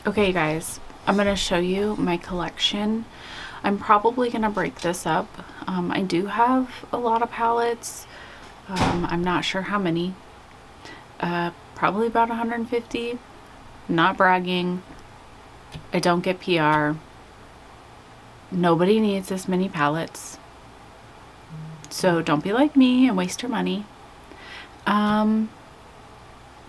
Okay guys, I'm going to show you my collection. I'm probably going to break this up. I do have a lot of palettes. I'm not sure how many. Probably about 150. Not bragging. I don't get PR. Nobody needs this many palettes. So don't be like me and waste your money.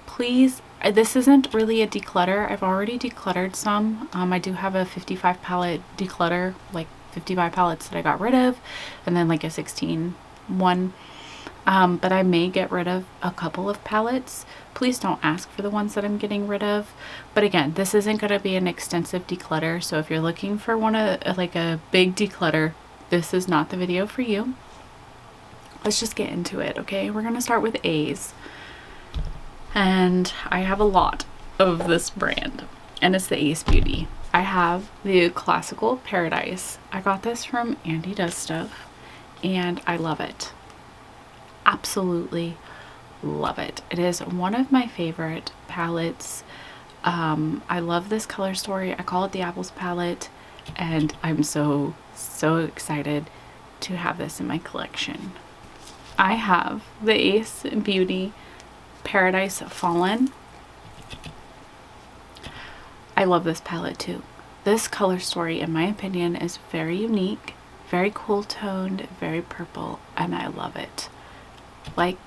Please, this isn't really a declutter. I've already decluttered some. I do have a 55 palette declutter, like 55 palettes that I got rid of, and then like a 16 one. But I may get rid of a couple of palettes. Please don't ask for the ones that I'm getting rid of. But again, this isn't going to be an extensive declutter. So if you're looking for like a big declutter, this is not the video for you. Let's just get into it, okay? We're going to start with A's. And I have a lot of this brand, and it's the Ace Beauty. I have the Classical Paradise. I got this from Andy Does Stuff, and I love it. Absolutely love it. It is one of my favorite palettes. I love this color story. I call it the Apples palette, and I'm so excited to have this in my collection. I have the Ace Beauty Paradise Fallen. I love this palette too. This color story, in my opinion, is very unique, very cool toned, very purple, and I love it. Like,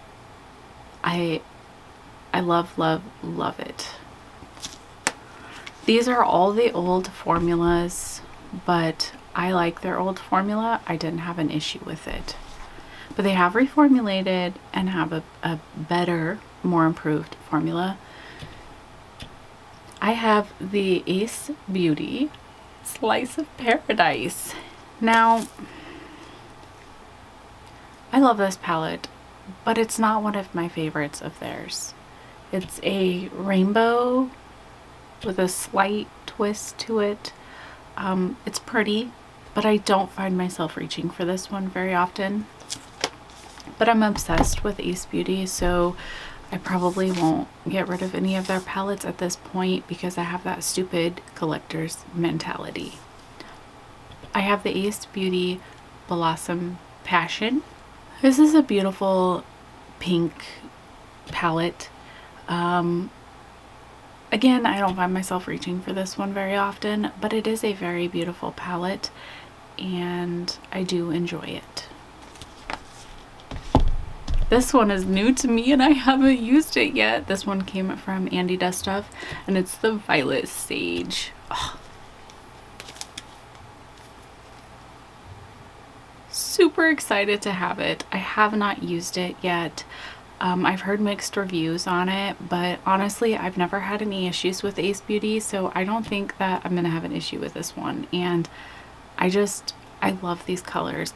I love it. These are all the old formulas, but I like their old formula. I didn't have an issue with it. But they have reformulated and have a better, more improved formula. I have the Ace Beauty Slice of Paradise. Now, I love this palette, but it's not one of my favorites of theirs. It's a rainbow with a slight twist to it. It's pretty, but I don't find myself reaching for this one very often. But I'm obsessed with Ace Beauty, so I probably won't get rid of any of their palettes at this point because I have that stupid collector's mentality. I have the Ace Beauty Blossom Passion. This is a beautiful pink palette. Again, I don't find myself reaching for this one very often, but it is a very beautiful palette and I do enjoy it. This one is new to me and I haven't used it yet. This one came from Andy Does Stuff, and it's the Violet Sage. Oh. Super excited to have it. I have not used it yet. I've heard mixed reviews on it, but honestly, I've never had any issues with Ace Beauty, so I don't think that I'm gonna have an issue with this one. And I love these colors.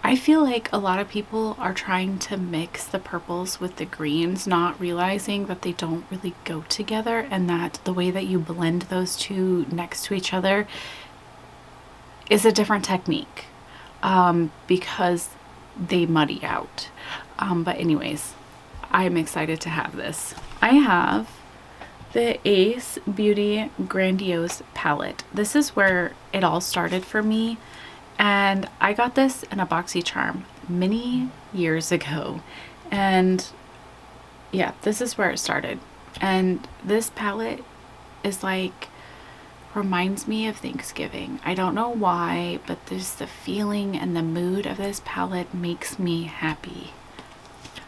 I feel like a lot of people are trying to mix the purples with the greens, not realizing that they don't really go together, and that the way that you blend those two next to each other is a different technique, because they muddy out. But anyways, I'm excited to have this. I have the Ace Beauty Grandiose palette. This is where it all started for me. And I got this in a BoxyCharm many years ago, and yeah, this is where it started. And this palette is like, reminds me of Thanksgiving. I don't know why, but there's the feeling and the mood of this palette makes me happy.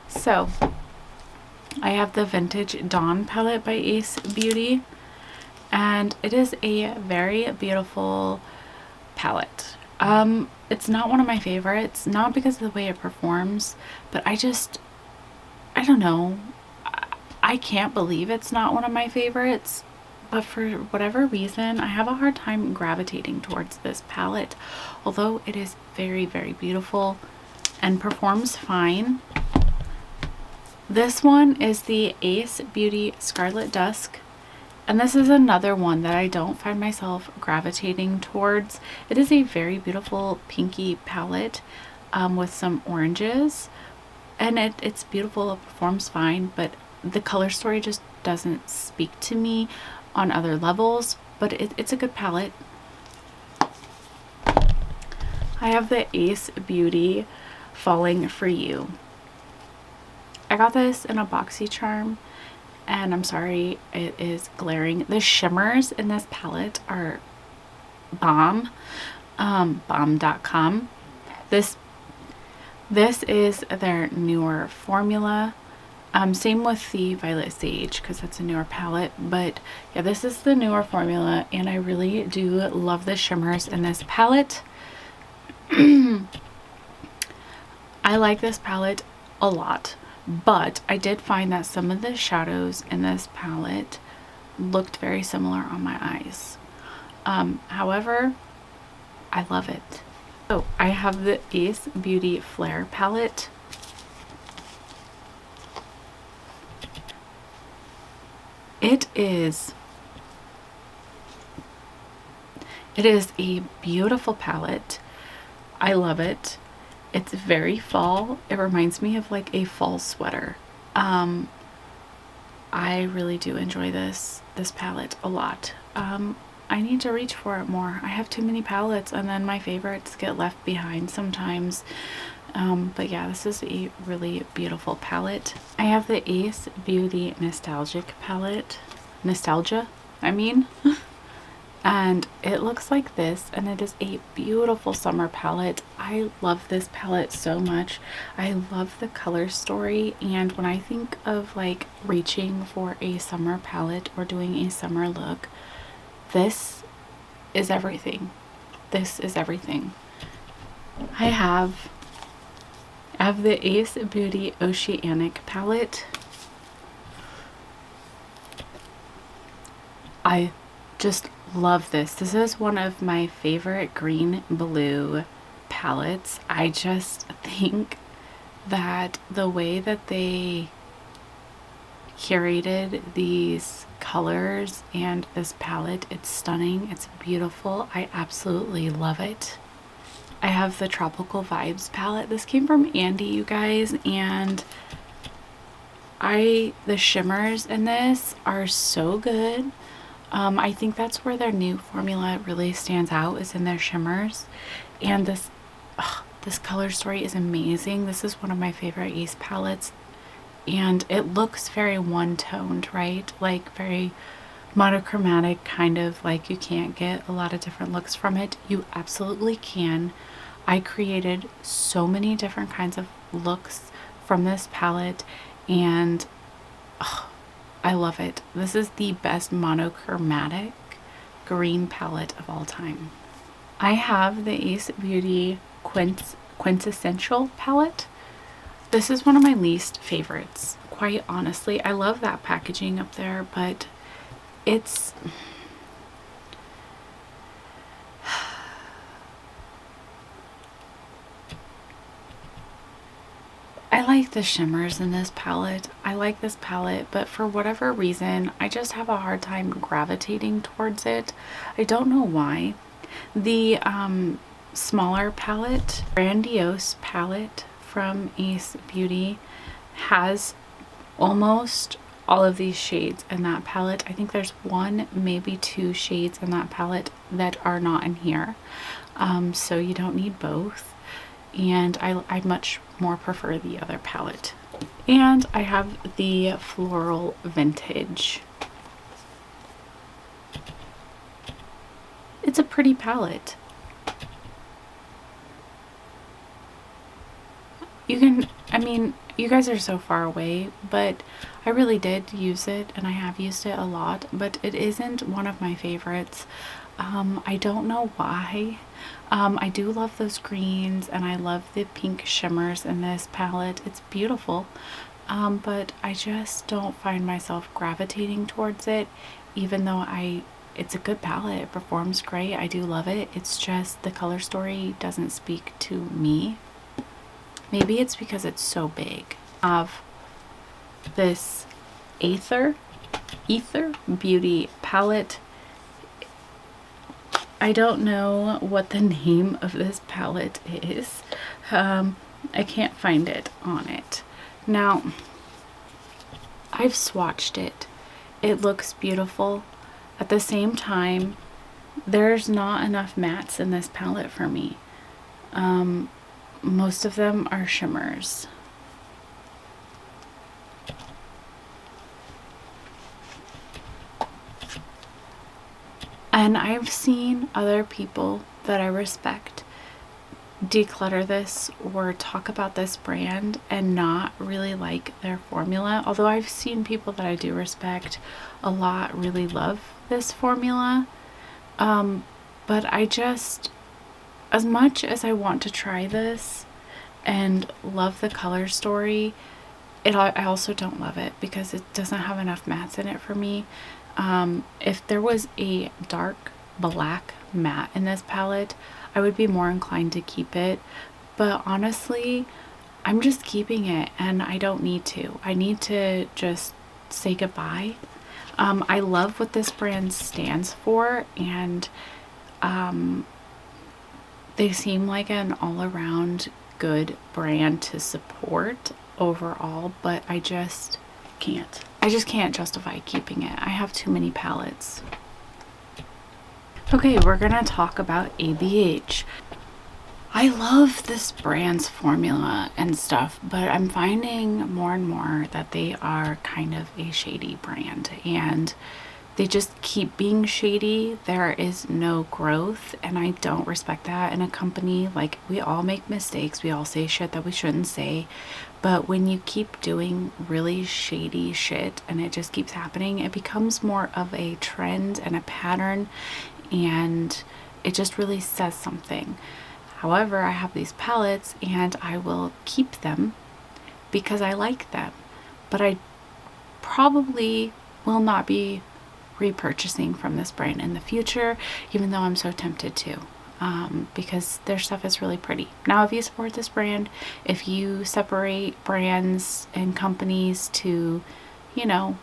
So I have the Vintage Dawn palette by Ace Beauty, and it is a very beautiful palette. It's not one of my favorites, not because of the way it performs, but I don't know. I can't believe it's not one of my favorites, but for whatever reason, I have a hard time gravitating towards this palette, although it is very, very beautiful and performs fine. This one is the Ace Beauty Scarlet Dusk. And this is another one that I don't find myself gravitating towards. It is a very beautiful pinky palette with some oranges, and it's beautiful. It performs fine, but the color story just doesn't speak to me. on other levels, but it's a good palette. I have the Ace Beauty Falling For You. I got this in a BoxyCharm, and I'm sorry, it is glaring. The shimmers in this palette are bomb. Bomb.com. This is their newer formula. Same with the Violet Sage, because that's a newer palette, but yeah, this is the newer formula, and I really do love the shimmers in this palette. I like this palette a lot, but I did find that some of the shadows in this palette looked very similar on my eyes. However, I love it. So I have the Ace Beauty Flare palette. It is a beautiful palette. I love it. It's very fall. It reminds me of like a fall sweater. I really do enjoy this palette a lot. I need to reach for it more. I have too many palettes, and then my favorites get left behind sometimes. But yeah, this is a really beautiful palette. I have the Ace Beauty Nostalgic palette. Nostalgia, I mean. And it looks like this, and it is a beautiful summer palette. I love this palette so much. I love the color story, and when I think of like reaching for a summer palette or doing a summer look, this is everything. This is everything. I have the Ace Beauty Oceanic palette. I just love this. This is one of my favorite green blue palettes. I just think that the way that they curated these colors and this palette, it's stunning. It's beautiful. I absolutely love it. I have the Tropical Vibes palette. This came from Andy, you guys, and the shimmers in this are so good. I think that's where their new formula really stands out, is in their shimmers. And this color story is amazing. This is one of my favorite Ace palettes, and it looks very one-toned, right? Like very monochromatic, kind of like you can't get a lot of different looks from it. You absolutely can. I created so many different kinds of looks from this palette, and I love it. This is the best monochromatic green palette of all time. I have the Ace Beauty Quintessential palette. This is one of my least favorites, quite honestly. I love that packaging up there, but it's I like the shimmers in this palette. I like this palette, but for whatever reason, I just have a hard time gravitating towards it. I don't know why. The smaller palette, Grandiose palette from Ace Beauty, has almost all of these shades in that palette. I think there's one, maybe two shades in that palette that are not in here. So you don't need both. And I much more prefer the other palette. And I have the Floral Vintage. It's a pretty palette. I mean, you guys are so far away, but I really did use it, and I have used it a lot, but it isn't one of my favorites. I don't know why. I do love those greens, and I love the pink shimmers in this palette. It's beautiful, but I just don't find myself gravitating towards it, even though it's a good palette. It performs great. I do love it. It's just the color story doesn't speak to me. Maybe it's because it's so big. I have this Ether Beauty palette. I don't know what the name of this palette is. I can't find it on it. Now, I've swatched it. It looks beautiful. At the same time, there's not enough mattes in this palette for me. Most of them are shimmers. And I've seen other people that I respect declutter this or talk about this brand and not really like their formula. Although I've seen people that I do respect a lot really love this formula. But I just, as much as I want to try this and love the color story, I also don't love it because it doesn't have enough mattes in it for me. If there was a dark black matte in this palette, I would be more inclined to keep it. But honestly, I'm just keeping it and I don't need to. I need to just say goodbye. I love what this brand stands for, and they seem like an all-around good brand to support overall, but I just can't. I just can't justify keeping it. I have too many palettes. Okay, we're gonna talk about ABH. I love this brand's formula and stuff, but I'm finding more and more that they are kind of a shady brand and they just keep being shady. There is no growth, and I don't respect that in a company. Like, we all make mistakes, we all say shit that we shouldn't say, but when you keep doing really shady shit and it just keeps happening, it becomes more of a trend and a pattern, and it just really says something. However, I have these palettes and I will keep them because I like them, but I probably will not be repurchasing from this brand in the future, even though I'm so tempted to, because their stuff is really pretty. Now, if you support this brand, if you separate brands and companies to, you know,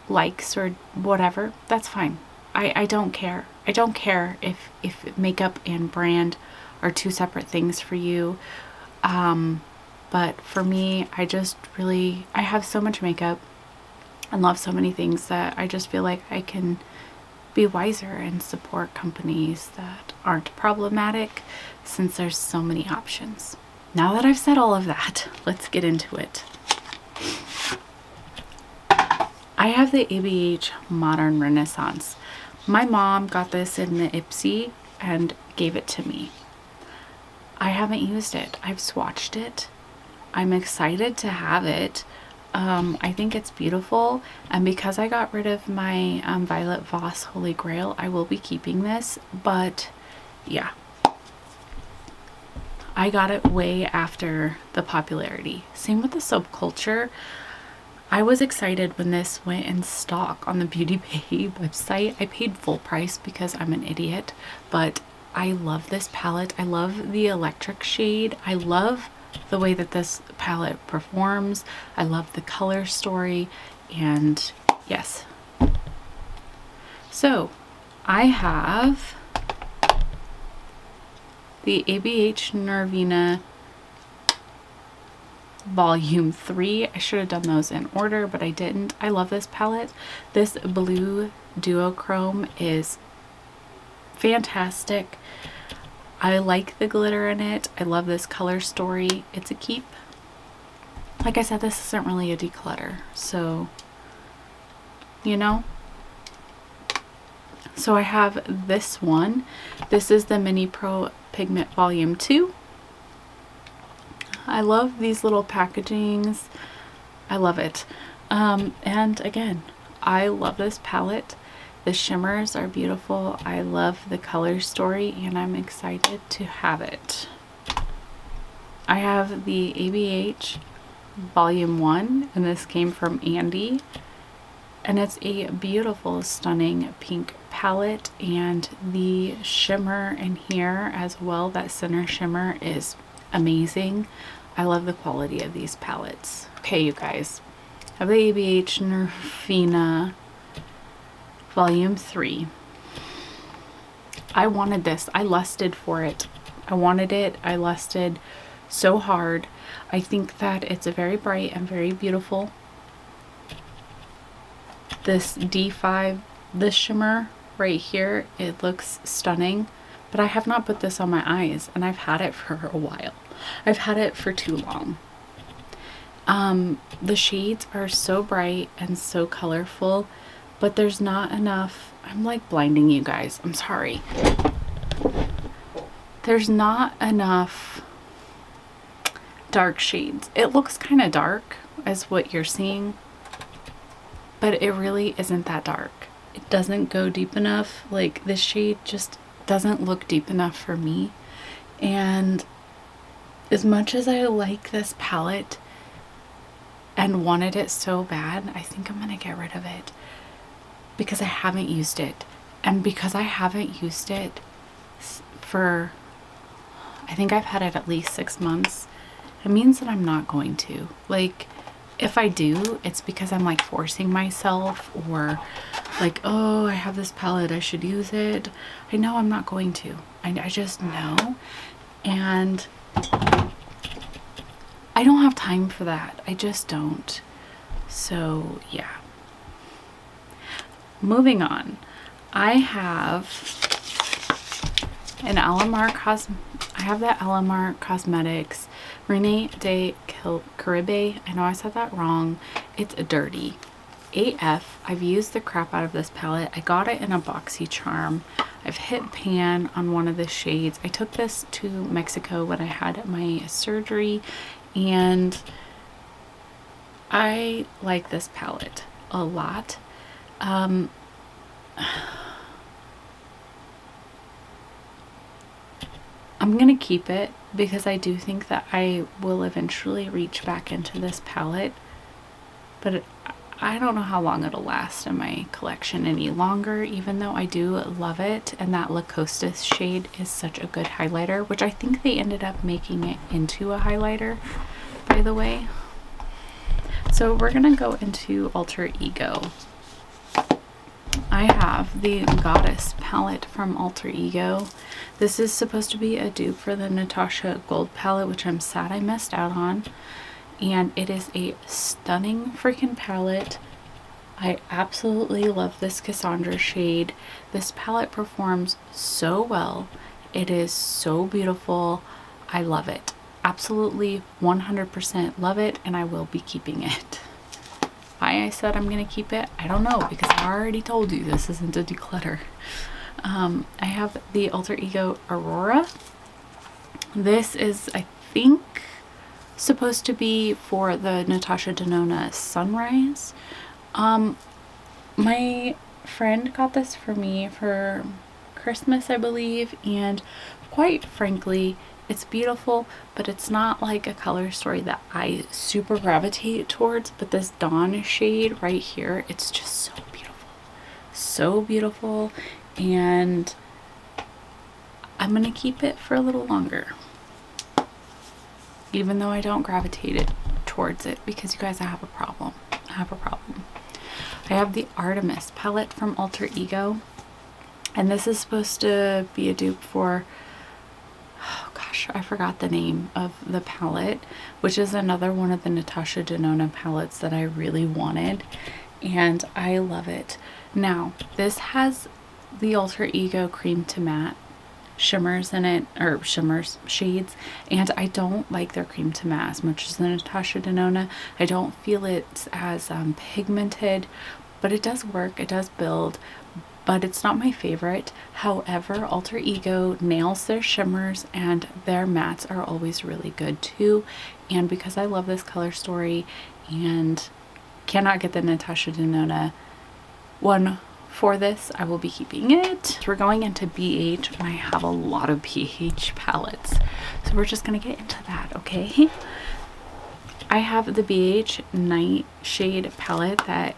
likes or whatever, that's fine. I don't care. I don't care if makeup and brand are two separate things for you. But for me, I have so much makeup and love so many things that I just feel like I can be wiser and support companies that aren't problematic, since there's so many options. Now that I've said all of that, let's get into it. I have the ABH Modern Renaissance. My mom got this in the Ipsy and gave it to me. I haven't used it. I've swatched it. I'm excited to have it. I think it's beautiful, and because I got rid of my Violet Voss Holy Grail, I will be keeping this. But yeah, I got it way after the popularity. Same with the Subculture. I was excited when this went in stock on the Beauty Bay website. I paid full price because I'm an idiot, but I love this palette. I love the electric shade. I love the way that this palette performs. I love the color story, and yes. So I have the ABH Nervina Volume 3. I should have done those in order, but I didn't. I love this palette. This blue duochrome is fantastic. I like the glitter in it. I love this color story. It's a keep. Like I said, this isn't really a declutter, so, you know. So I have this one. This is the Mini Pro Pigment Volume 2. I love these little packagings. I love it. And again, I love this palette. The shimmers are beautiful. I love the color story, and I'm excited to have it. I have the ABH Volume 1, and this came from Andy. And it's a beautiful, stunning pink palette, and the shimmer in here as well, that center shimmer, is amazing. I love the quality of these palettes. Okay, you guys, I have the ABH Nervina Volume 3. I wanted this. I lusted for it. I wanted it. I lusted so hard. I think that it's a very bright and very beautiful. This D5 This shimmer right here, it looks stunning, but I have not put this on my eyes, and I've had it for a while. I've had it for too long. The shades are so bright and so colorful, but there's not enough. I'm like blinding you guys. I'm sorry. There's not enough dark shades. It looks kind of dark as what you're seeing, but it really isn't that dark. It doesn't go deep enough. Like, this shade just doesn't look deep enough for me. And as much as I like this palette and wanted it so bad, I think I'm gonna get rid of it because I haven't used it. And because I haven't used it for, I think I've had it at least 6 months, it means that I'm not going to. Like, if I do, it's because I'm like forcing myself, or like, oh, I have this palette, I should use it. I know I'm not going to. I just know. And I don't have time for that. I just don't. So yeah. Moving on. I have an Alimar Cosmetics Rene de Caribe. I know I said that wrong. It's dirty AF. I've used the crap out of this palette. I got it in a boxy charm. I've hit pan on one of the shades. I took this to Mexico when I had my surgery, and I like this palette a lot. I'm gonna keep it because I do think that I will eventually reach back into this palette, but I don't know how long it'll last in my collection any longer, even though I do love it. And that La Costas shade is such a good highlighter, which I think they ended up making it into a highlighter, by the way. So we're gonna go into Alter Ego. I have the Goddess palette from Alter Ego. This is supposed to be a dupe for the Natasha Gold palette, which I'm sad I missed out on. And it is a stunning freaking palette. I absolutely love this Cassandra shade. This palette performs so well. It is so beautiful. I love it. Absolutely 100% love it, and I will be keeping it. Why I said I'm gonna keep it, I don't know, because I already told you this isn't a declutter. I have the Alter Ego Aurora. This is, I think, supposed to be for the Natasha Denona Sunrise. My friend got this for me for Christmas, I believe, and quite frankly, it's beautiful, but it's not like a color story that I super gravitate towards. But this Dawn shade right here, it's just so beautiful. So beautiful. And I'm going to keep it for a little longer, even though I don't gravitate it towards it, because you guys, I have a problem. I have the Artemis palette from Alter Ego. And this is supposed to be a dupe for, oh gosh, I forgot the name of the palette, which is another one of the Natasha Denona palettes that I really wanted, and I love it. Now, this has the Alter Ego Cream to Matte shimmers in it, or shades, and I don't like their Cream to Matte as much as the Natasha Denona. I don't feel it's as pigmented, but it does work, it does build, but it's not my favorite. However, Alter Ego nails their shimmers, and their mattes are always really good too. And because I love this color story and cannot get the Natasha Denona one for this, I will be keeping it. So we're going into BH, and I have a lot of BH palettes, so we're just gonna get into that, okay? I have the BH Nightshade palette that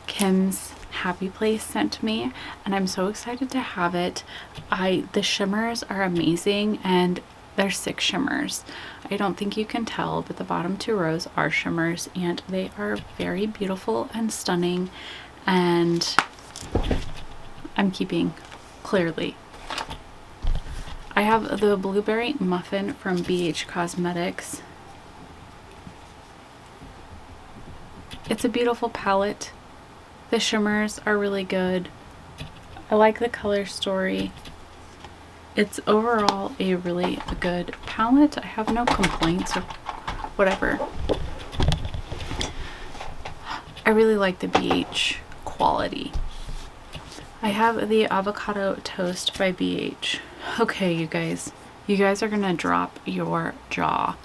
Kim's Happy Place sent me, and I'm so excited to have it. The shimmers are amazing, and there's 6 shimmers. I don't think you can tell, but the bottom 2 rows are shimmers, and they are very beautiful and stunning, and I'm keeping, clearly. I have the Blueberry Muffin from BH Cosmetics. It's a beautiful palette. The shimmers are really good. I like the color story. It's overall a really good palette. I have no complaints or whatever. I really like the BH quality. I have the Avocado Toast by BH. Okay, you guys are gonna drop your jaw.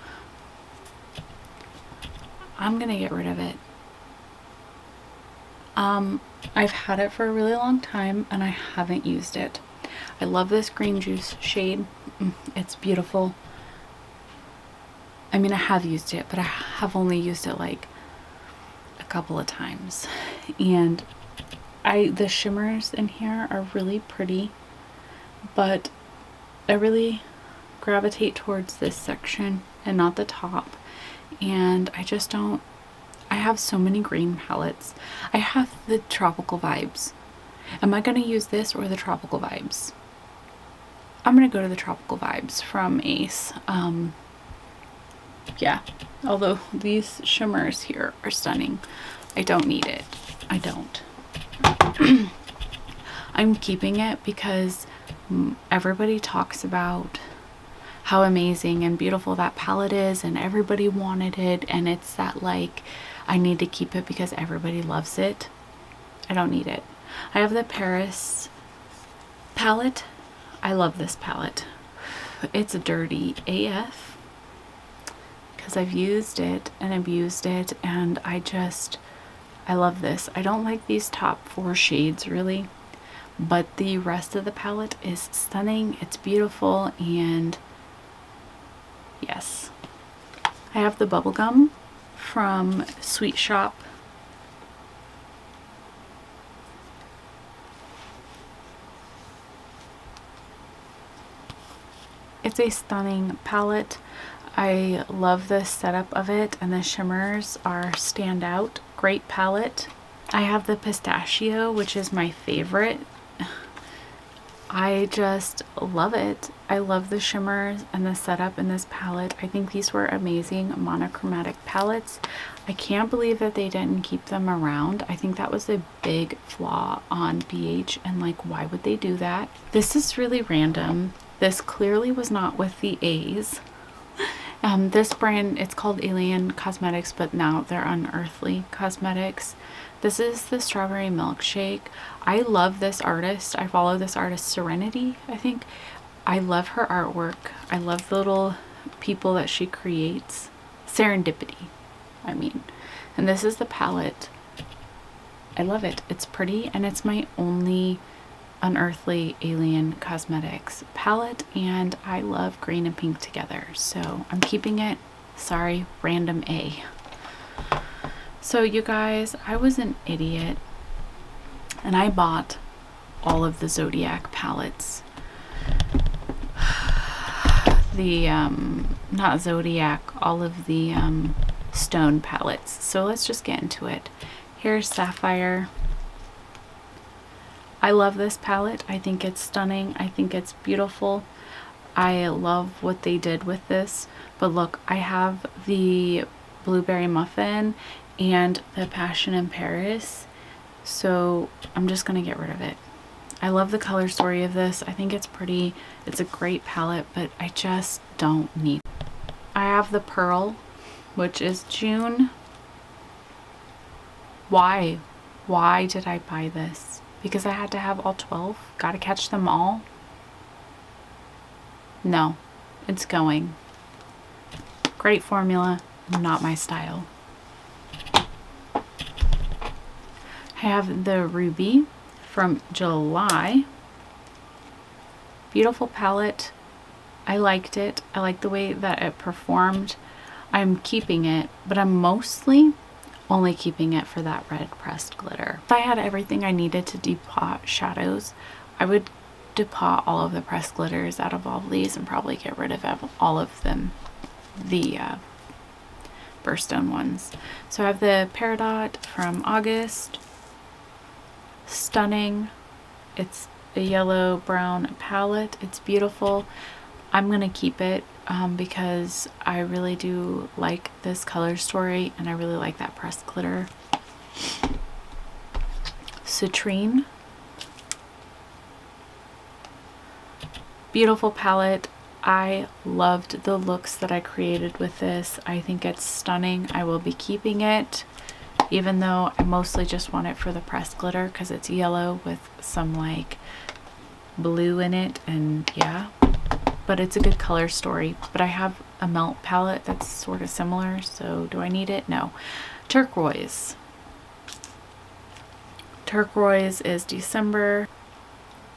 I'm gonna get rid of it. I've had it for a really long time and I haven't used it. I love this green juice shade. It's beautiful. I mean, I have used it, but I have only used it like a couple of times. And the shimmers in here are really pretty, but I really gravitate towards this section and not the top. And I just don't, I have so many green palettes. I have the Tropical Vibes. Am I going to use this or the Tropical Vibes? I'm going to go to the Tropical Vibes from Ace. Yeah, although these shimmers here are stunning. I don't need it. I don't. I'm keeping it because everybody talks about how amazing and beautiful that palette is and everybody wanted it, and it's that like I need to keep it because everybody loves it. I don't need it. I have the Paris palette. I love this palette. It's dirty AF because I've used it and abused it, and I love this. I don't like these top 4 shades really, but the rest of the palette is stunning. It's beautiful, and yes. I have the Bubblegum from Sweet Shop. It's a stunning palette. I love the setup of it, and the shimmers are stand out. Great palette. I have the Pistachio, which is my favorite. I just love it. I love the shimmers and the setup in this palette. I think these were amazing monochromatic palettes. I can't believe that they didn't keep them around. I think that was a big flaw on BH, and like, why would they do that? This is really random. This clearly was not with the A's. This brand, it's called Alien Cosmetics, but now they're Unearthly Cosmetics. This is the Strawberry Milkshake. I love this artist. I follow this artist, Serenity, I think. I love her artwork. I love the little people that she creates. Serendipity, I mean. And this is the palette. I love it. It's pretty, and it's my only Unearthly Alien Cosmetics palette, and I love green and pink together, so I'm keeping it. Sorry, random A. So you guys, I was an idiot and I bought all of the Zodiac palettes. The not Zodiac, all of the stone palettes. So let's just get into it. Here's Sapphire. I love this palette. I think it's stunning. I think it's beautiful. I love what they did with this. But look, I have the Blueberry Muffin and the Passion in Paris. So I'm just going to get rid of it. I love the color story of this. I think it's pretty. It's a great palette, but I just don't need it. I have the Pearl, which is June. Why? Why did I buy this? Because I had to have all 12? Gotta catch them all? No, it's going. Great formula, not my style. I have the Ruby from July. Beautiful palette. I liked it. I like the way that it performed. I'm keeping it, but I'm mostly only keeping it for that red pressed glitter. If I had everything I needed to depot shadows, I would depot all of the pressed glitters out of all of these and probably get rid of all of them, the Birthstone ones. So I have the Peridot from August. Stunning. It's a yellow brown palette. It's beautiful. I'm gonna keep it because I really do like this color story, and I really like that pressed glitter. Citrine. Beautiful palette. I loved the looks that I created with this. I think it's stunning. I will be keeping it, even though I mostly just want it for the pressed glitter because it's yellow with some like blue in it, and yeah, but it's a good color story. But I have a melt palette that's sort of similar, so do I need it? No. Turquoise. Turquoise is December.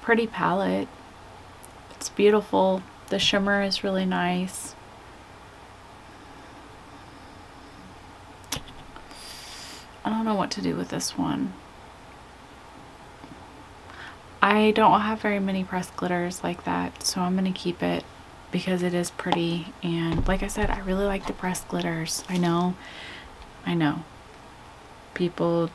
Pretty palette. It's beautiful. The shimmer is really nice. I don't know what to do with this one. I don't have very many pressed glitters like that, so I'm going to keep it because it is pretty. And like I said, I really like the pressed glitters. I know people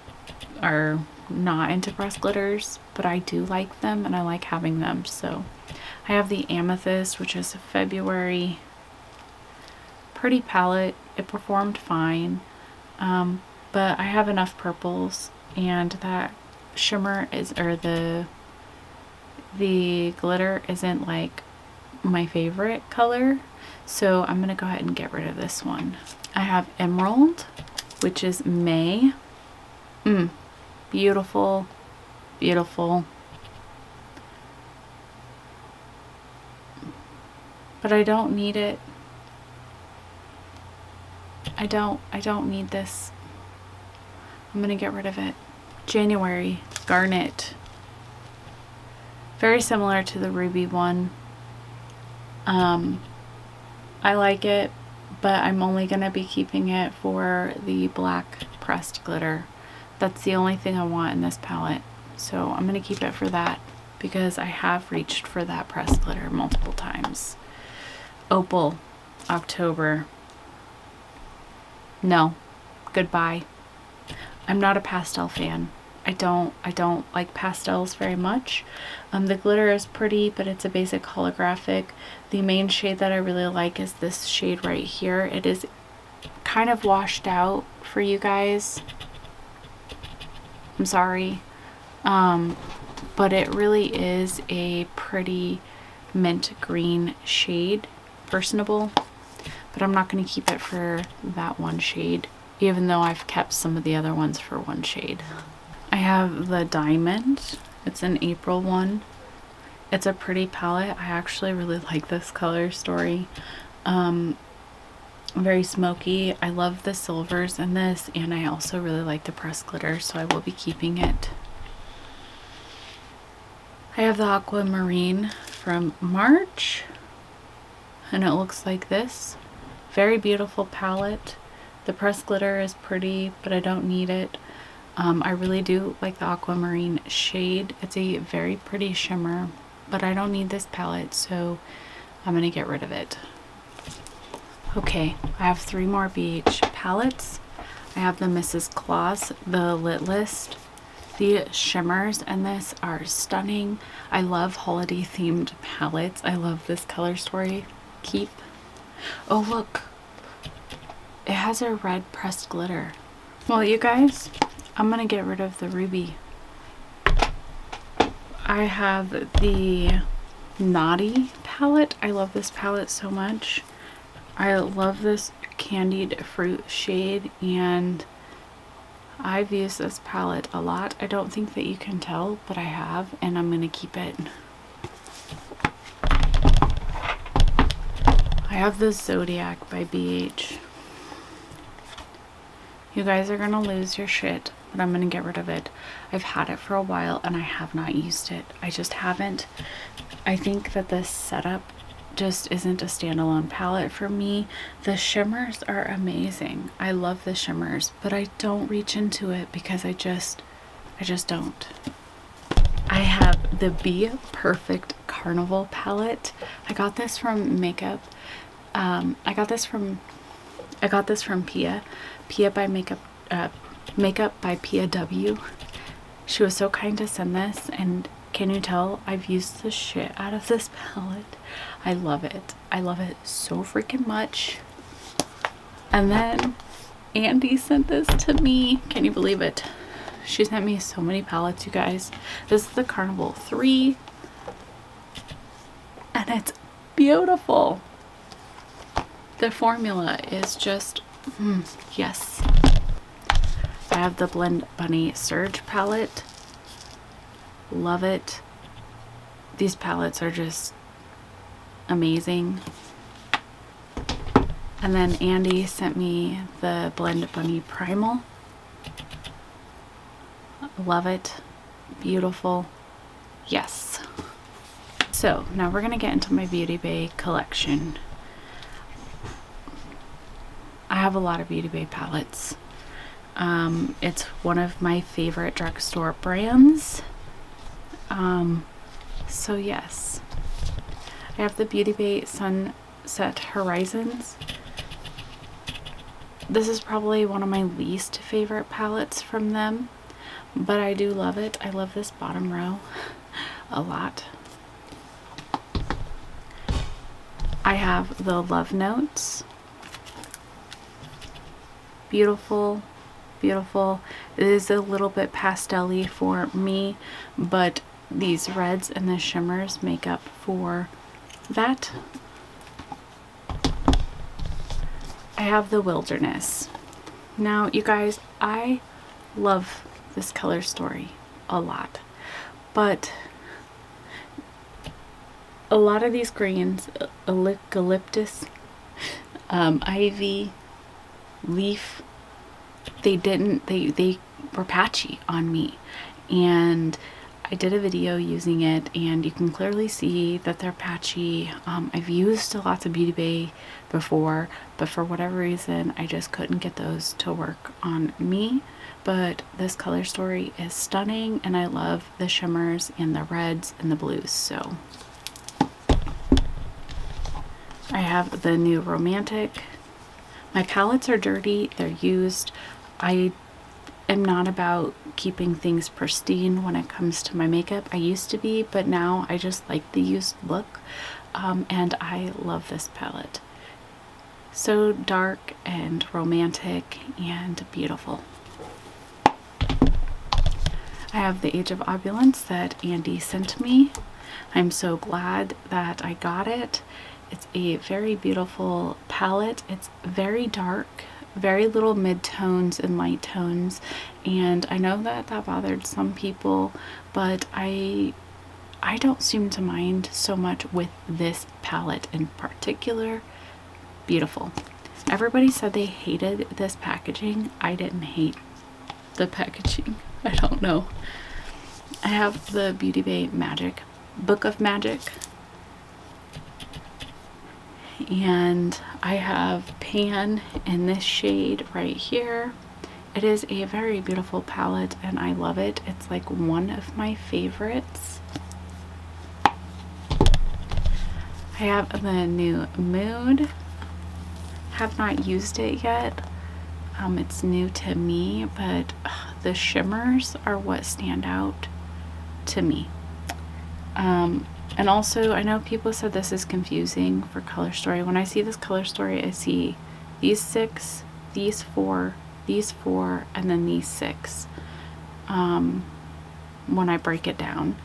are not into pressed glitters, but I do like them and I like having them. So I have the Amethyst, which is February. Pretty palette. It performed fine, but I have enough purples, and that shimmer is, or the glitter isn't like my favorite color, so I'm gonna go ahead and get rid of this one. I have Emerald, which is May. Beautiful, beautiful. But I don't need it. I don't need this. I'm gonna get rid of it. January, Garnet. Very similar to the ruby one. I like it, but I'm only gonna be keeping it for the black pressed glitter. That's the only thing I want in this palette, so I'm gonna keep it for that because I have reached for that pressed glitter multiple times. Opal, October. No, goodbye. I'm not a pastel fan. I don't like pastels very much. The glitter is pretty, but it's a basic holographic. The main shade that I really like is this shade right here. It is kind of washed out for you guys. I'm sorry. But it really is a pretty mint green shade. Personable. But I'm not going to keep it for that one shade, even though I've kept some of the other ones for one shade. I have the Diamond. It's an April one. It's a pretty palette. I actually really like this color story. Very smoky. I love the silvers in this, and I also really like the pressed glitter, so I will be keeping it. I have the Aquamarine from March, and it looks like this. Very beautiful palette. The pressed glitter is pretty, but I don't need it. I really do like the Aquamarine shade. It's a very pretty shimmer, but I don't need this palette, so I'm gonna get rid of it. Okay, I have 3 more BH palettes. I have the Mrs. Claus, the Lit List. The shimmers in this are stunning. I love holiday themed palettes. I love this color story. Keep. Oh look, it has a red pressed glitter. Well, you guys, I'm gonna get rid of the ruby. I have the Naughty palette. I love this palette so much. I love this candied fruit shade, and I've used this palette a lot. I don't think that you can tell, but I have, and I'm gonna keep it. I have the Zodiac by BH. You guys are gonna lose your shit, but I'm gonna get rid of it. I've had it for a while and I have not used it. I just haven't. I think that this setup just isn't a standalone palette for me. The shimmers are amazing. I love the shimmers, but I don't reach into it because I just don't. I have the Be Perfect Carnival palette. I got this from Makeup. I got this from Pia. Pia by Makeup by Pia W. She was so kind to send this, and can you tell I've used the shit out of this palette? I love it. I love it so freaking much. And then Andy sent this to me. Can you believe it? She sent me so many palettes, you guys. This is the Carnival 3. And and it's beautiful. The formula is just, yes. I have the Blend Bunny Surge palette. Love it. These palettes are just amazing. And then Andy sent me the Blend Bunny Primal. Love it. Beautiful. Yes. So now we're gonna get into my Beauty Bay collection. I have a lot of Beauty Bay palettes. It's one of my favorite drugstore brands. So yes, I have the Beauty Bay Sunset Horizons. This is probably one of my least favorite palettes from them, but I do love it. I love this bottom row a lot. I have the Love Notes. Beautiful, beautiful. It is a little bit pastel-y for me, but these reds and the shimmers make up for that. I have the Wilderness. Now, you guys, I love this color story a lot, but a lot of these greens, eucalyptus, ivy, leaf, they were patchy on me, and I did a video using it, and you can clearly see that they're patchy. I've used lots of Beauty Bay before, but for whatever reason I just couldn't get those to work on me. But this color story is stunning, and I love the shimmers and the reds and the blues. So I have the new Romantic. My palettes are dirty, they're used. I am not about keeping things pristine when it comes to my makeup. I used to be, but now I just like the used look, and I love this palette. So dark and romantic and beautiful. I have the Age of Opulence that Andy sent me. I'm so glad that I got it. It's a very beautiful palette. It's very dark, very little mid-tones and light tones, and I know that bothered some people, but I don't seem to mind so much with this palette in particular. Beautiful. Everybody said they hated this packaging. I didn't hate the packaging. I don't know. I have the Beauty Bay Magic, Book of Magic, and I have Pan in this shade right here. It is a very beautiful palette, and I love it. It's like one of my favorites. I have the new Mood. Have not used it yet. It's new to me, but the shimmers are what stand out to me. And also, I know people said this is confusing for color story. When I see this color story, I see these 6, these 4, these 4, and then these 6 when I break it down.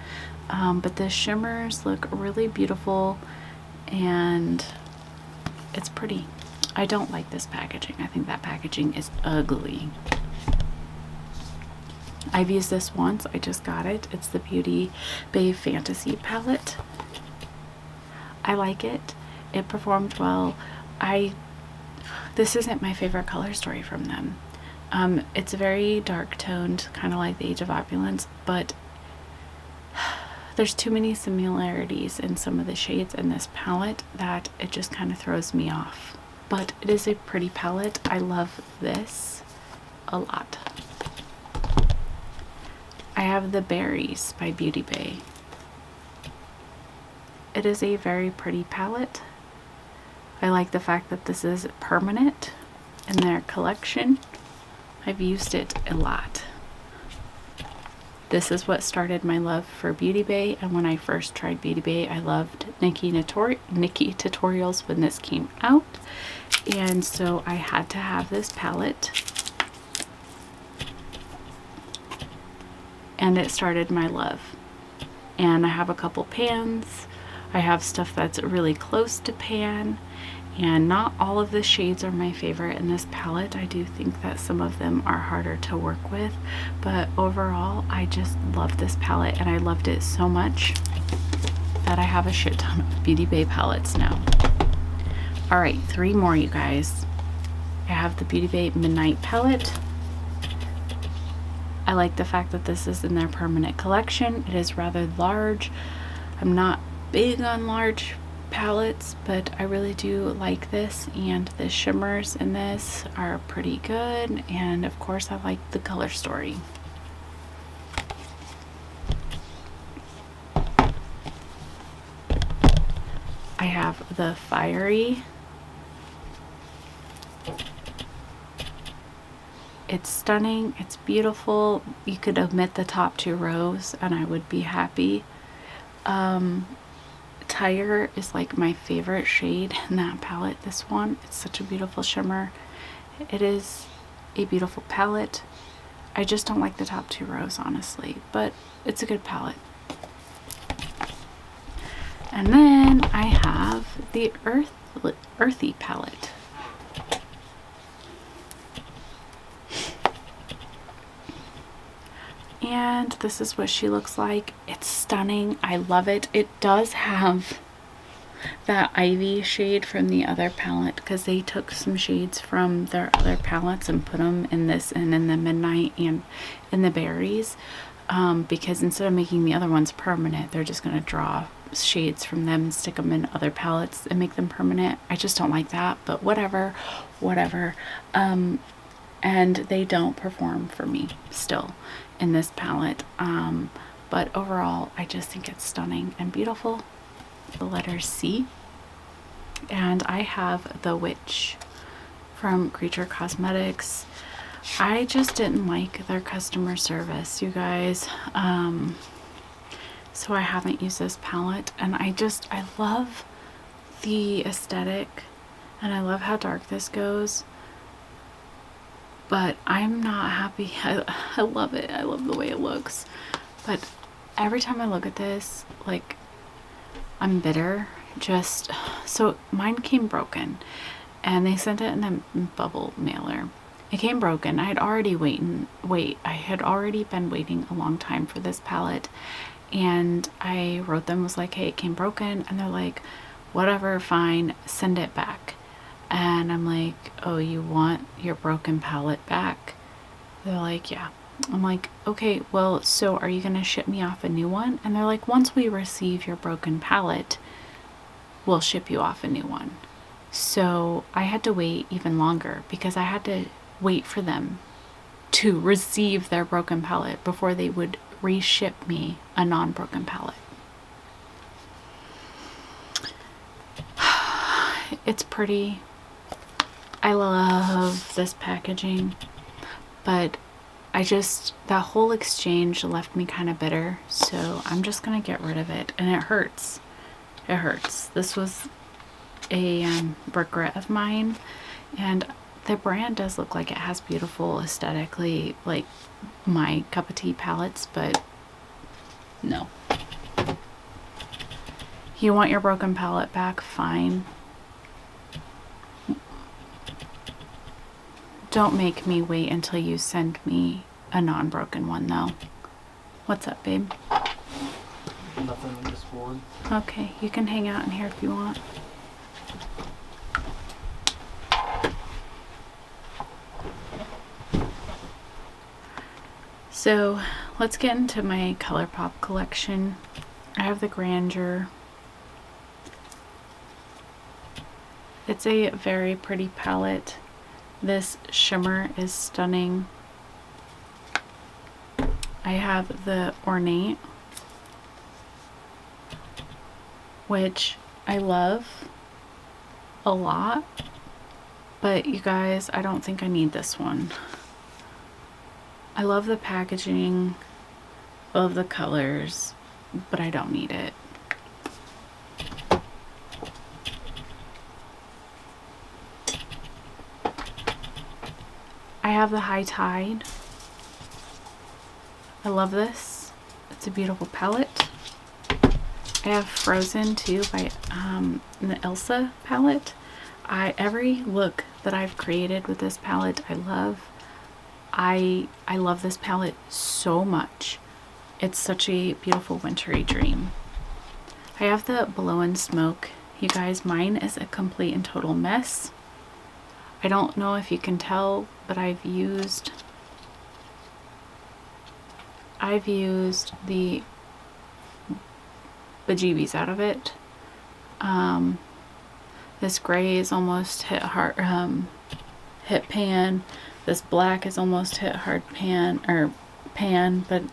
But the shimmers look really beautiful, and it's pretty. I don't like this packaging. I think that packaging is ugly. I've used this once. I just got it. It's the Beauty Bay Fantasy palette. I like it. It performed well. This isn't my favorite color story from them. It's very dark toned, kind of like the Age of Opulence, but there's too many similarities in some of the shades in this palette that it just kind of throws me off. But it is a pretty palette. I love this a lot. I have the Berries by Beauty Bay. It is a very pretty palette. I like the fact that this is permanent in their collection. I've used it a lot. This is what started my love for Beauty Bay, and when I first tried Beauty Bay, I loved Nikki tutorials when this came out, and so I had to have this palette, and it started my love. And I have a couple pans. I have stuff that's really close to pan, and not all of the shades are my favorite in this palette. I do think that some of them are harder to work with, but overall I just love this palette, and I loved it so much that I have a shit ton of Beauty Bay palettes now. All right, 3 more, you guys. I have the Beauty Bay Midnight palette. I like the fact that this is in their permanent collection. It is rather large. I'm not big on large palettes, but I really do like this, and the shimmers in this are pretty good, and of course I like the color story. I have the Fiery. It's stunning, it's beautiful. You could omit the top 2 rows and I would be happy. Tiger is like my favorite shade in that palette. This one, it's such a beautiful shimmer. It is a beautiful palette. I just don't like the top 2 rows, honestly, but it's a good palette. And then I have the Earthy palette. And this is what she looks like. It's stunning. I love it. It does have that Ivy shade from the other palette, because they took some shades from their other palettes and put them in this and in the Midnight and in the Berries, because instead of making the other ones permanent, they're just going to draw shades from them and stick them in other palettes and make them permanent. I just don't like that, but whatever. And they don't perform for me still in this palette, but overall I just think it's stunning and beautiful. The letter C. And I have the Witch from Creature Cosmetics. I just didn't like their customer service, you guys, so I haven't used this palette, and I love the aesthetic and I love how dark this goes, but I'm not happy. I love it. I love the way it looks, but every time I look at this, like, I'm bitter. Just so mine came broken and they sent it in a bubble mailer. It came broken. I had already been waiting a long time for this palette, and I wrote them, was like, hey, it came broken, and they're like, whatever, fine, send it back. And I'm like, oh, you want your broken palette back? They're like, yeah. I'm like, okay, well, so are you gonna ship me off a new one? And they're like, once we receive your broken palette, we'll ship you off a new one. So I had to wait even longer, because I had to wait for them to receive their broken palette before they would reship me a non-broken palette. It's pretty. I love this packaging, but that whole exchange left me kind of bitter, so I'm just gonna get rid of it, and it hurts. It hurts. This was a regret of mine, and the brand does look like it has beautiful, aesthetically, like my cup of tea palettes, but no. You want your broken palette back? Fine. Don't make me wait until you send me a non-broken one, though. What's up, babe? Nothing, I'm just bored. Okay, you can hang out in here if you want. So let's get into my Colourpop collection. I have the Grandeur. It's a very pretty palette. This shimmer is stunning. I have the Ornate, which I love a lot, but you guys, I don't think I need this one. I love the packaging, I love the colors, but I don't need it. I have the High Tide. I love this. It's a beautiful palette. I have Frozen too by the Elsa palette. Every look that I've created with this palette, I love. I love this palette so much. It's such a beautiful wintry dream. I have the Blow and Smoke. You guys, mine is a complete and total mess. I don't know if you can tell, but I've used the bejeebies out of it. This gray is almost hit hard, hit pan. This black is almost hit hard pan, but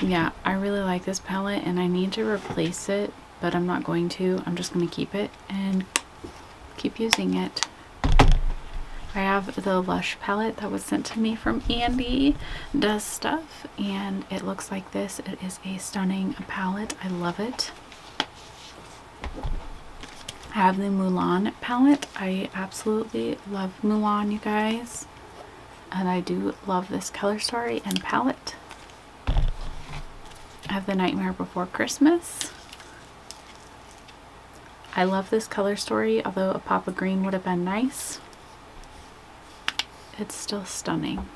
yeah, I really like this palette and I need to replace it, but I'm not going to. I'm just going to keep it and keep using it. I have the Lush palette that was sent to me from Andy Does Stuff, and it looks like this. It is a stunning palette. I love it. I have the Mulan palette. I absolutely love Mulan, you guys. And I do love this color story and palette. I have the Nightmare Before Christmas. I love this color story, although a pop of green would have been nice. It's still stunning,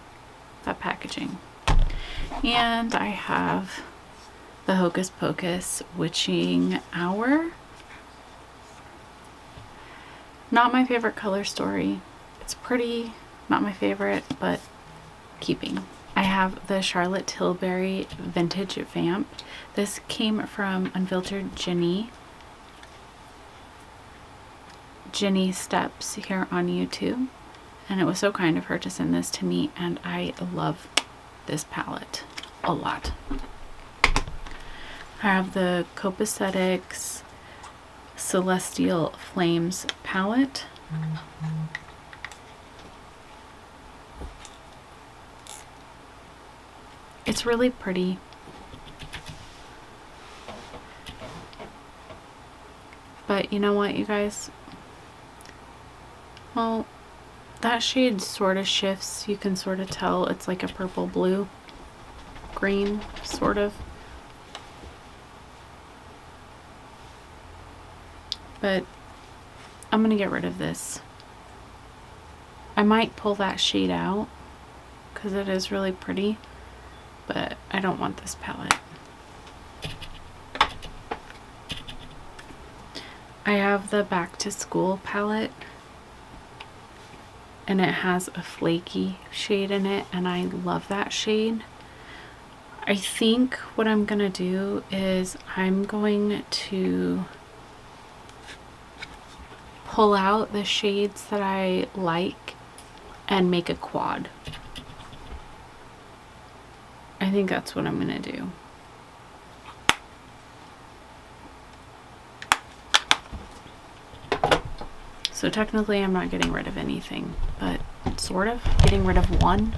that packaging. And I have the Hocus Pocus Witching Hour. Not my favorite color story. It's pretty, not my favorite, but keeping. I have the Charlotte Tilbury Vintage Vamp. This came from Unfiltered Ginny Steps here on YouTube. And it was so kind of her to send this to me, and I love this palette a lot. I have the Copaesthetics Celestial Flames palette. It's really pretty. But you know what, you guys? Well, that shade sort of shifts. You can sort of tell it's like a purple, blue, green, sort of. But I'm going to get rid of this. I might pull that shade out because it is really pretty, but I don't want this palette. I have the Back to School palette, and it has a flaky shade in it, and I love that shade. I think what I'm gonna do is I'm going to pull out the shades that I like and make a quad. I think that's what I'm gonna do. So technically I'm not getting rid of anything, but sort of getting rid of one.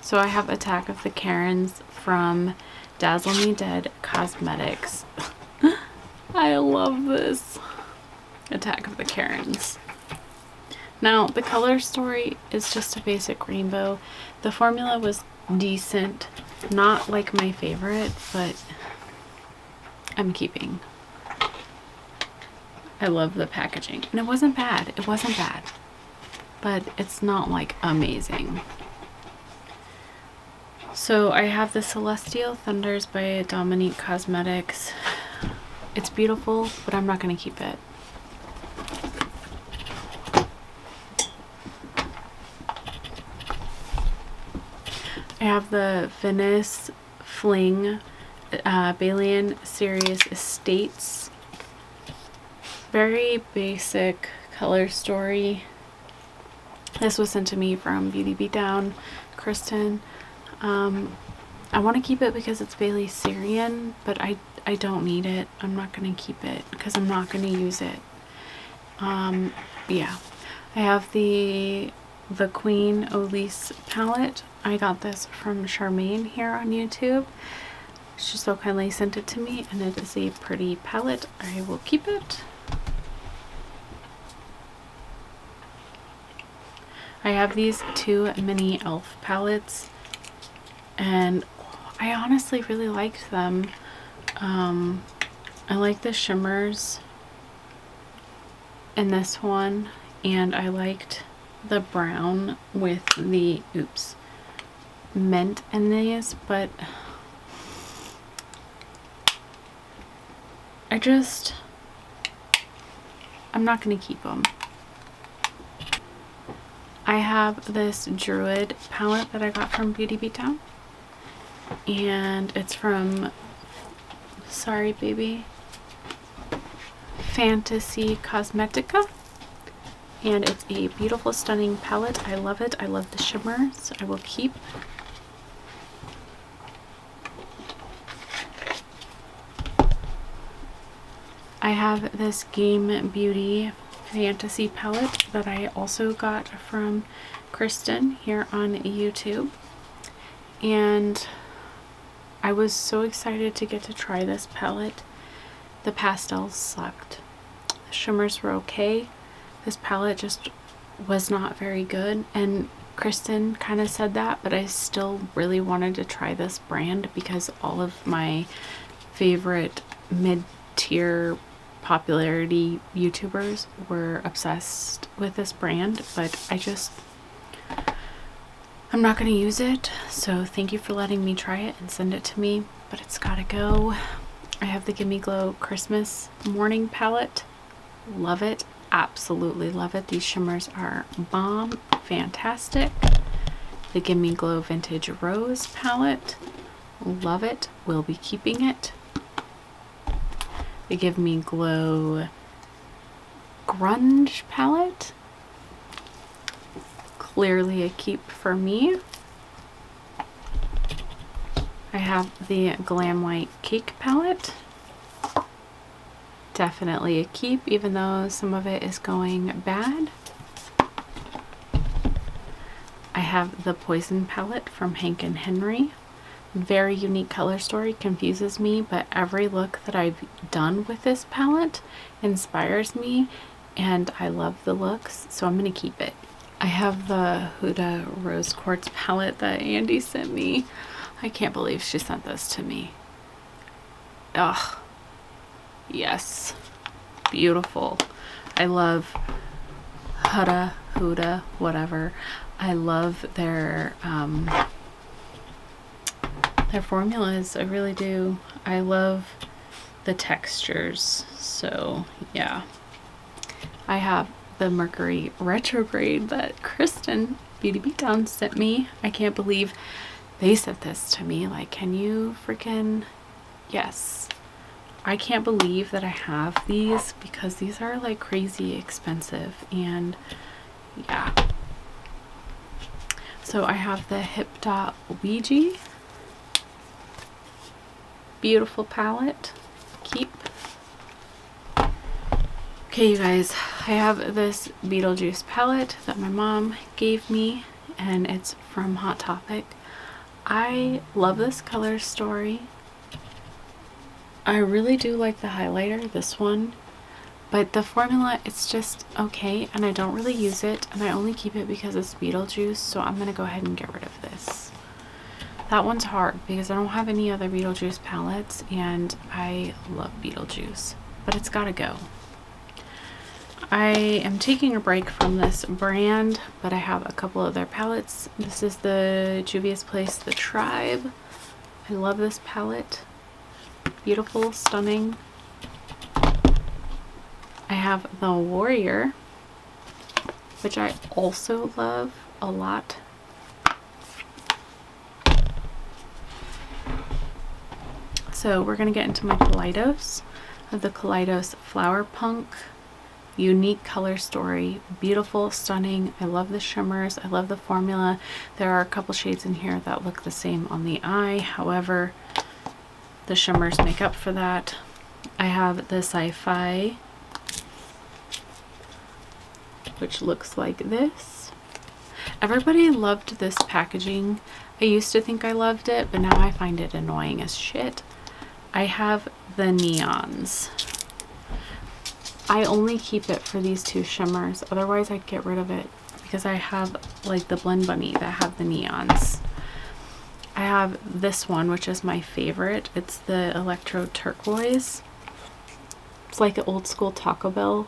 So I have Attack of the Karens from Dazzle Me Dead Cosmetics. I love this. Attack of the Karens. Now the color story is just a basic rainbow. The formula was decent, not like my favorite, but I'm keeping. I love the packaging, and it wasn't bad. It wasn't bad, but it's not like amazing. So I have the Celestial Thunders by Dominique Cosmetics. It's beautiful, but I'm not going to keep it. I have the Venice Fling Balian Serious Estates. Very basic color story. This was sent to me from Beauty Beatdown, Kristen. I want to keep it because it's Bailey Syrian, but I don't need it. I'm not going to keep it because I'm not going to use it. Yeah. I have the Queen Elise palette. I got this from Charmaine here on YouTube. She so kindly sent it to me, and it is a pretty palette. I will keep it. I have these two mini elf palettes, and I honestly really liked them. I like the shimmers in this one, and I liked the brown with the, oops, mint in these, but I'm not gonna keep them. I have this Druid palette that I got from Beauty Beatdown, and it's from, sorry baby, Fantasy Cosmetica, and it's a beautiful, stunning palette. I love it. I love the shimmers. I will keep. I have this Game Beauty Fantasy palette that I also got from Kristen here on YouTube, and I was so excited to get to try this palette. The pastels sucked. The shimmers were okay. This palette just was not very good, and Kristen kind of said that, but I still really wanted to try this brand because all of my favorite mid-tier popularity YouTubers were obsessed with this brand, but I'm not going to use it. So thank you for letting me try it and send it to me, but it's gotta go. I have the Gimme Glow Christmas Morning Palette. Love it. Absolutely love it. These shimmers are bomb. Fantastic. The Gimme Glow Vintage Rose Palette. Love it. Will be keeping it. The Give Me Glow Grunge Palette. Clearly a keep for me. I have the Glam White Cake Palette. Definitely a keep, even though some of it is going bad. I have the Poison Palette from Hank and Henry. Very unique color story, confuses me, but every look that I've done with this palette inspires me, and I love the looks, so I'm going to keep it. I have the Huda Rose Quartz palette that Andy sent me. I can't believe she sent this to me. Ugh. Yes. Beautiful. I love Huda, whatever. I love their formulas. I really do. I love the textures. So yeah. I have the Mercury Retrograde that Kristen Beauty Beatdown sent me. I can't believe they sent this to me. Like, can you freaking, yes. I can't believe that I have these because these are like crazy expensive, and yeah. So I have the Hip Dot Ouija. Beautiful palette. Keep. Okay, you guys, I have this Beetlejuice palette that my mom gave me, and it's from Hot Topic. I love this color story. I really do like the highlighter, this one, but the formula, it's just okay, and I don't really use it, and I only keep it because it's Beetlejuice, so I'm gonna go ahead and get rid of this. That one's hard because I don't have any other Beetlejuice palettes, and I love Beetlejuice, but it's gotta go. I am taking a break from this brand, but I have a couple of their palettes. This is the Juvia's Place, the Tribe. I love this palette. Beautiful, stunning. I have the Warrior, which I also love a lot. So we're going to get into my Kaleidos. I have the Kaleidos Flower Punk. Unique color story, beautiful, stunning. I love the shimmers. I love the formula. There are a couple shades in here that look the same on the eye. However, the shimmers make up for that. I have the Sci-Fi, which looks like this. Everybody loved this packaging. I used to think I loved it, but now I find it annoying as shit. I have the Neons. I only keep it for these two shimmers, otherwise I'd get rid of it because I have like the Blend Bunny that have the neons. I have this one, which is my favorite. It's the Electro Turquoise. It's like an old school Taco Bell.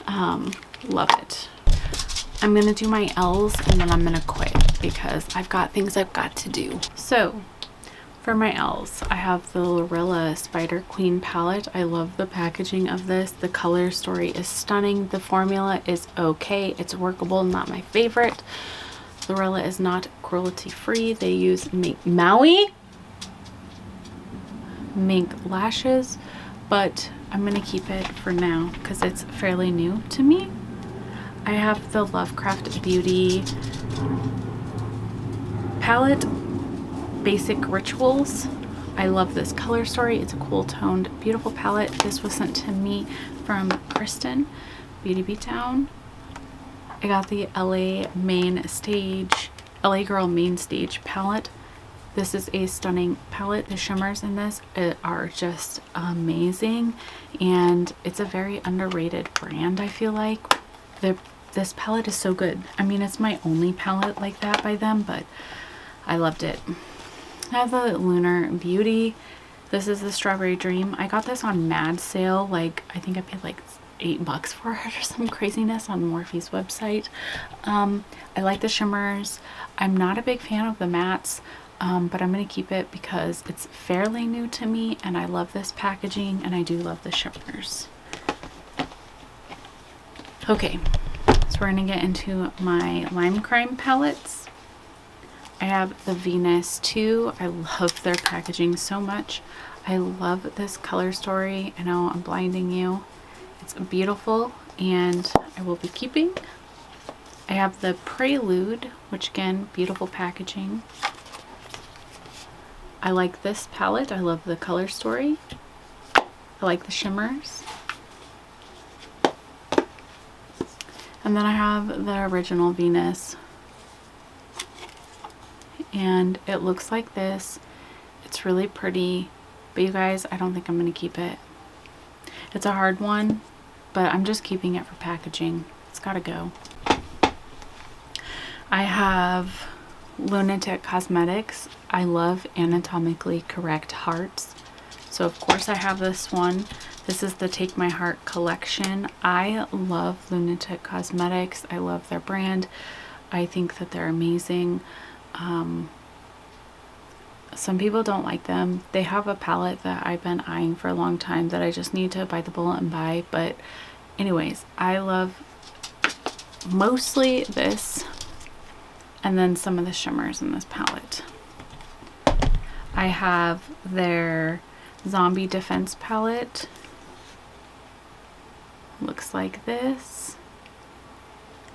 Love it. I'm gonna do my L's and then I'm gonna quit because I've got things I've got to do. So for my L's, I have the Lorilla Spider Queen palette. I love the packaging of this. The color story is stunning. The formula is okay. It's workable, not my favorite. Lorilla is not cruelty free. They use mink lashes, but I'm gonna keep it for now because it's fairly new to me. I have the Lovecraft Beauty palette, Basic Rituals. I love this color story. It's a cool toned, beautiful palette. This was sent to me from Kristen, Beauty Beatdown. I got the LA Girl Main Stage palette. This is a stunning palette. The shimmers in this are just amazing, and it's a very underrated brand. I feel like this palette is so good. I mean, it's my only palette like that by them, but I loved it. I have the Lunar Beauty. This is the Strawberry Dream. I got this on mad sale. Like, I think I paid like $8 for it or some craziness on Morphe's website. I like the shimmers. I'm not a big fan of the mattes, but I'm going to keep it because it's fairly new to me and I love this packaging and I do love the shimmers. Okay, so we're going to get into my Lime Crime palettes. I have the Venus 2. I love their packaging so much. I love this color story. I know I'm blinding you. It's beautiful and I will be keeping. I have the Prelude, which again, beautiful packaging. I like this palette. I love the color story. I like the shimmers. And then I have the original Venus. And it looks like this. It's really pretty. But you guys, I don't think I'm going to keep it. It's a hard one, but I'm just keeping it for packaging. It's got to go. I have Lunatic Cosmetics. I love anatomically correct hearts. So of course I have this one. This is the Take My Heart collection. I love Lunatic Cosmetics. I love their brand. I think that they're amazing. Some people don't like them. They have a palette that I've been eyeing for a long time that I just need to bite the bullet and buy. But anyways, I love mostly this and then some of the shimmers in this palette. I have their Zombie Defense palette. Looks like this.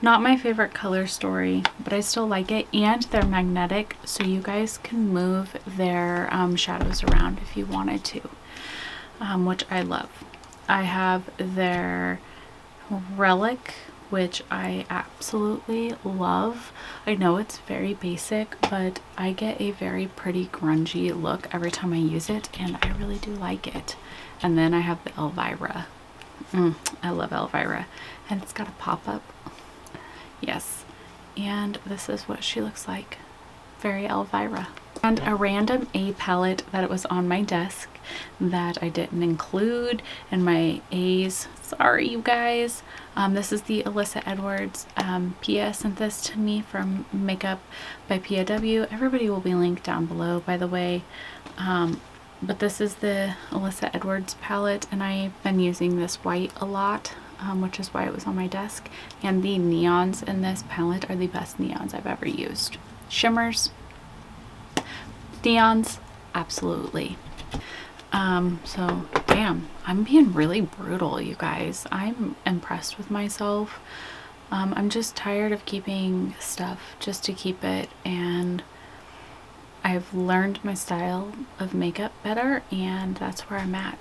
Not my favorite color story, but I still like it, and they're magnetic, so you guys can move their shadows around if you wanted to, which I love. I have their Relic, which I absolutely love. I know it's very basic, but I get a very pretty grungy look every time I use it, and I really do like it. And then I have the Elvira. I love Elvira, and it's got a pop-up. Yes, and this is what she looks like. Very Elvira. And a random A palette that it was on my desk that I didn't include in my A's. Sorry, you guys. This is the Alyssa Edwards. Pia sent this to me from Makeup by POW. Everybody will be linked down below, by the way. But this is the Alyssa Edwards palette, and I've been using this white a lot. Which is why it was on my desk. And the neons in this palette are the best neons I've ever used. Shimmers, neons, absolutely. So damn, I'm being really brutal, you guys. I'm impressed with myself. I'm just tired of keeping stuff just to keep it, and I've learned my style of makeup better, and that's where I'm at.